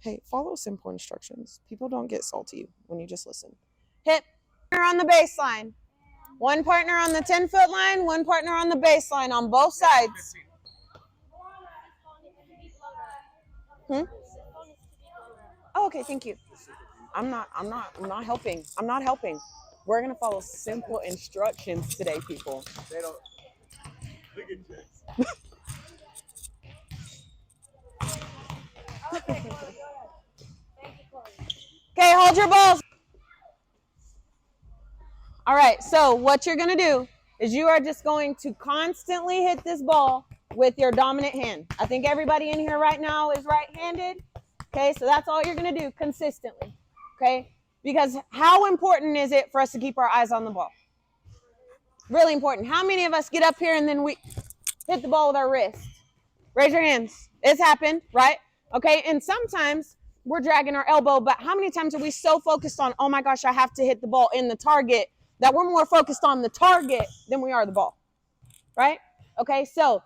Hey, follow simple instructions. People don't get salty when you just listen. Hit partner on the baseline. One partner on the 10-foot line, one partner on the baseline on both sides. Oh, okay, thank you. I'm not helping. I'm not helping. We're gonna follow simple instructions today, people. They don't look at this. Okay, go ahead. Thank you, Chloe. Okay, hold your balls. All right, so what you're gonna do is you are just going to constantly hit this ball with your dominant hand. I think everybody in here right now is right-handed. Okay, so that's all you're gonna do consistently. Okay, because how important is it for us to keep our eyes on the ball? Really important. How many of us get up here and then we hit the ball with our wrist? Raise your hands. It's happened, right? Okay, and sometimes we're dragging our elbow, but how many times are we so focused on, oh my gosh, I have to hit the ball in the target, that we're more focused on the target than we are the ball, right? Okay, so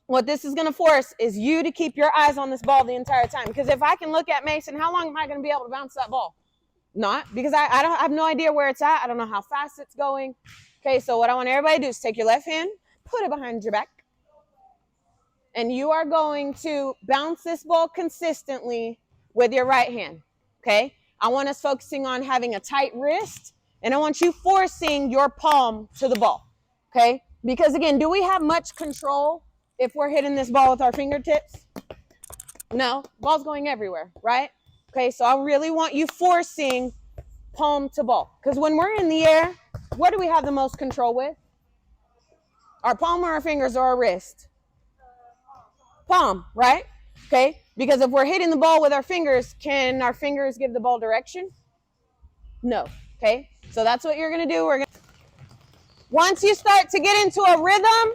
what this is going to force is you to keep your eyes on this ball the entire time. Because if I can look at Mason, how long am I going to be able to bounce that ball? Not, because I have no idea where it's at. I don't know how fast it's going. Okay, so what I want everybody to do is take your left hand, put it behind your back, and you are going to bounce this ball consistently with your right hand, okay? I want us focusing on having a tight wrist, and I want you forcing your palm to the ball, okay? Because again, do we have much control if we're hitting this ball with our fingertips? No, ball's going everywhere, right? Okay, so I really want you forcing palm to ball. Because when we're in the air, what do we have the most control with? Our palm or our fingers or our wrist? Palm, right? Okay, because if we're hitting the ball with our fingers, can our fingers give the ball direction? No. Okay, so that's what you're gonna do. Once you start to get into a rhythm,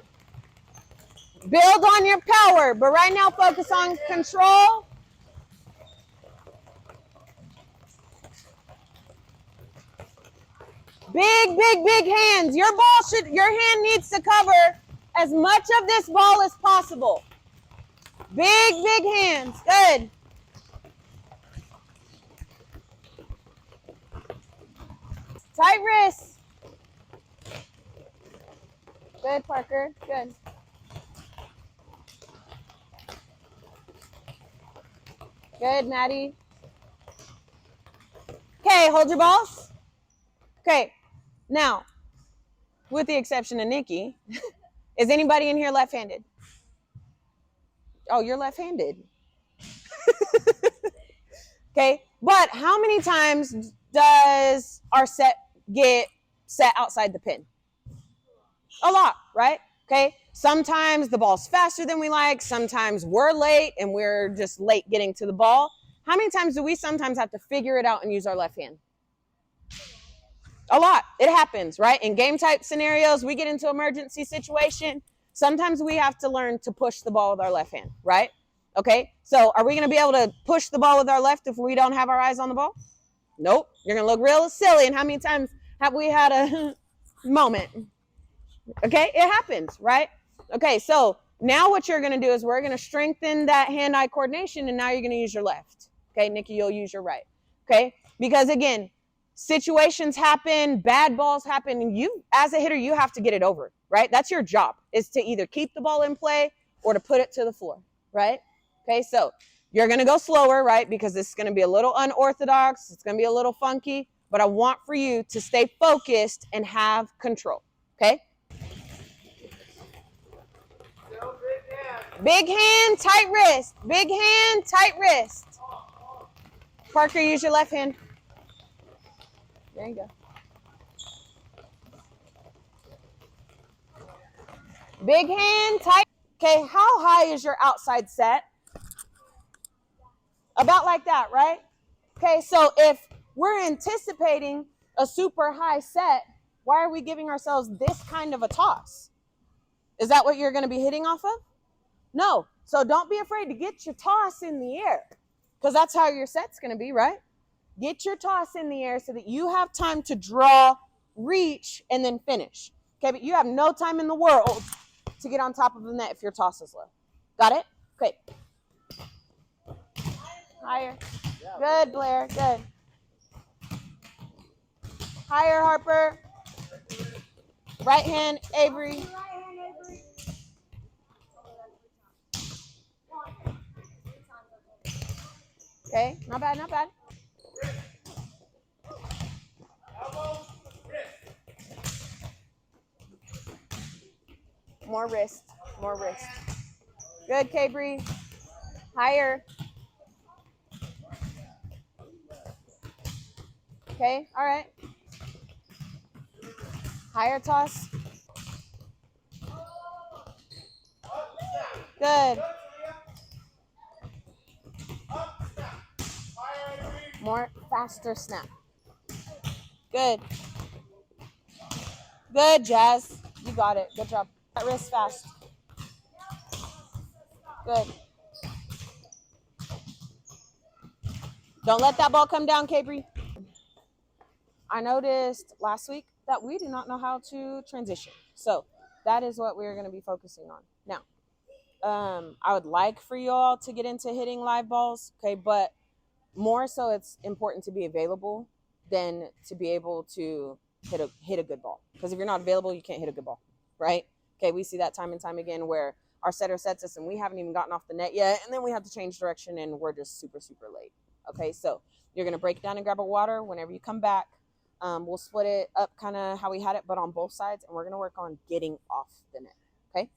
build on your power, but right now focus on control. Big hands. Your hand needs to cover as much of this ball as possible. Big hands. Good. Tight wrists. Good, Parker. Good. Good, Maddie. Okay, hold your balls. Okay, now, with the exception of Nikki, is anybody in here left-handed? Oh, you're left-handed. Okay, but how many times does our set get set outside the pin? A lot, right? Okay, sometimes the ball's faster than we like. Sometimes we're late and we're just late getting to the ball. How many times do we sometimes have to figure it out and use our left hand? A lot. It happens, right? In game type scenarios, we get into emergency situation. Sometimes we have to learn to push the ball with our left hand, right? Okay, so are we going to be able to push the ball with our left if we don't have our eyes on the ball? Nope. You're going to look real silly. And how many times have we had a moment? Okay, it happens, right? Okay, so now what you're going to do is we're going to strengthen that hand-eye coordination, and now you're going to use your left. Okay, Nikki, you'll use your right. Okay, because again, situations happen, bad balls happen, and you, as a hitter, you have to get it over, right? That's your job, is to either keep the ball in play or to put it to the floor, right? Okay, so you're going to go slower, right? Because this is going to be a little unorthodox. It's going to be a little funky, but I want for you to stay focused and have control, okay? Big hand, tight wrist. Big hand, tight wrist. Parker, use your left hand. There you go. Big hand, tight. Okay, how high is your outside set? About like that, right? Okay, so if we're anticipating a super high set, why are we giving ourselves this kind of a toss? Is that what you're going to be hitting off of? No. So don't be afraid to get your toss in the air, because that's how your set's going to be, right? Get your toss in the air so that you have time to draw, reach, and then finish. Okay, but you have no time in the world to get on top of the net if your toss is low. Got it? Okay. Higher. Good, Blair. Good. Higher, Harper. Right hand, Avery. Okay, not bad, not bad. More wrist, more wrist. Good, Cabri. Higher. Okay, all right. Higher toss. Good. More faster snap. Good. Good, Jazz. You got it. Good job. That wrist fast. Good. Don't let that ball come down, Cabri. I noticed last week that we do not know how to transition. So that is what we're going to be focusing on. Now, I would like for you all to get into hitting live balls, okay? But more so it's important to be available than to be able to hit a good ball. Because if you're not available, you can't hit a good ball, right? Okay, we see that time and time again where our setter sets us and we haven't even gotten off the net yet, and then we have to change direction and we're just super, super late. Okay, so you're going to break it down and grab a water whenever you come back. We'll split it up kind of how we had it, but on both sides, and we're going to work on getting off the net, okay?